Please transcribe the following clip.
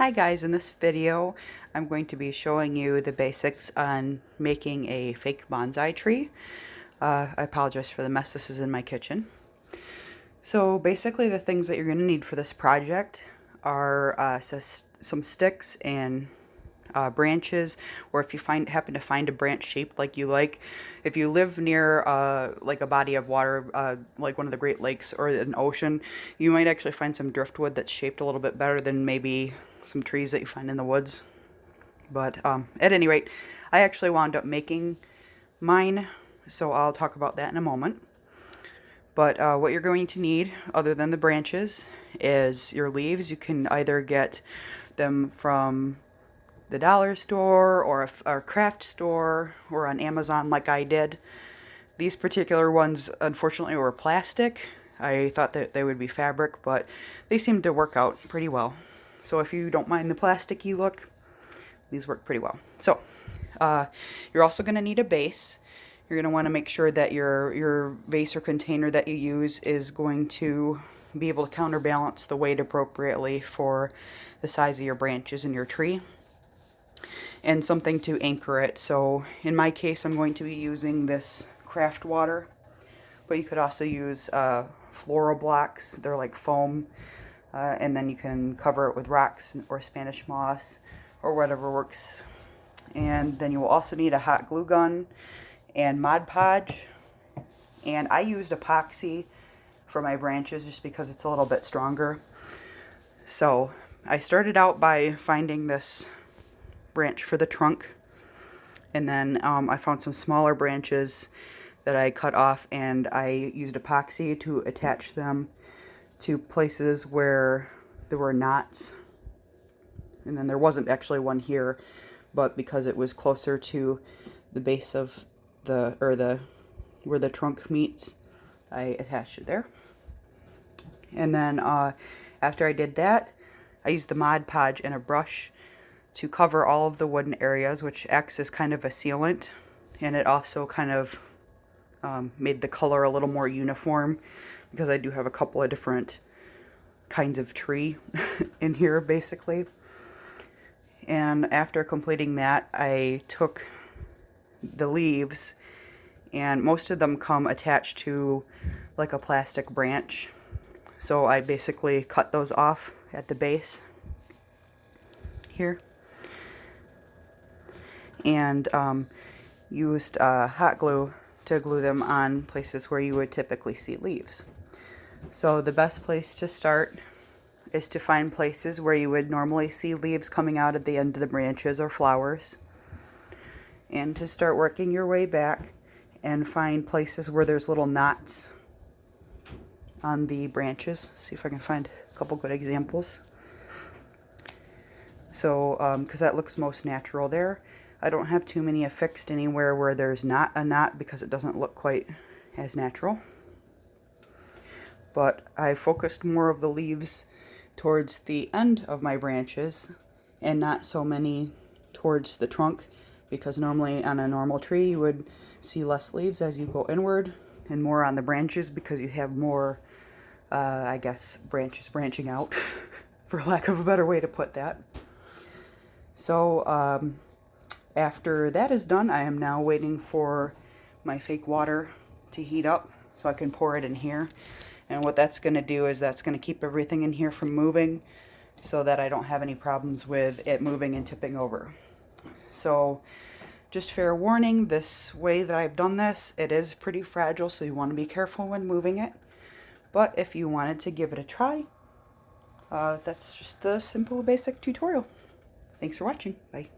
Hi guys, in this video I'm going to be showing you the basics on making a fake bonsai tree. I apologize for the mess, this is in my kitchen. So basically the things that you're going to need for this project are some sticks and branches, or if you happen to find a branch shaped like you like. If you live near like a body of water, like one of the Great Lakes or an ocean, you might actually find some driftwood that's shaped a little bit better than maybe some trees that you find in the woods. But at any rate, I actually wound up making mine, so I'll talk about that in a moment. But what you're going to need, other than the branches, is your leaves. You can either get them from the dollar store or a craft store or on Amazon like I did. These particular ones unfortunately were plastic. I thought that they would be fabric, but they seemed to work out pretty well. So if you don't mind the plasticky look, these work pretty well. So you're also going to need a base. You're going to want to make sure that your vase or container that you use is going to be able to counterbalance the weight appropriately for the size of your branches in your tree, and something to anchor it. So in my case, I'm going to be using this craft water, but you could also use floral blocks. They're like foam, and then you can cover it with rocks or Spanish moss or whatever works. And then you will also need a hot glue gun and Mod Podge, and I used epoxy for my branches just because it's a little bit stronger. So I started out by finding this branch for the trunk, and then I found some smaller branches that I cut off, and I used epoxy to attach them to places where there were knots. And then there wasn't actually one here, but because it was closer to the base of where the trunk meets, I attached it there. And then after I did that, I used the Mod Podge and a brush to cover all of the wooden areas, which acts as kind of a sealant, and it also kind of made the color a little more uniform, because I do have a couple of different kinds of tree in here basically. And after completing that, I took the leaves, and most of them come attached to like a plastic branch, so I basically cut those off at the base here, and used hot glue to glue them on places where you would typically see leaves. So the best place to start is to find places where you would normally see leaves coming out at the end of the branches or flowers, and to start working your way back and find places where there's little knots on the branches. See if I can find a couple good examples. So because that looks most natural there. I don't have too many affixed anywhere where there's not a knot, because it doesn't look quite as natural. But I focused more of the leaves towards the end of my branches and not so many towards the trunk, because normally on a normal tree you would see less leaves as you go inward and more on the branches, because you have more, I guess, branches branching out, for lack of a better way to put that. So after that is done, I am now waiting for my fake water to heat up so I can pour it in here. And what that's going to do is that's going to keep everything in here from moving, so that I don't have any problems with it moving and tipping over. So just fair warning, this way that I've done this, it is pretty fragile, so you want to be careful when moving it. But if you wanted to give it a try, that's just the simple basic tutorial. Thanks for watching. Bye.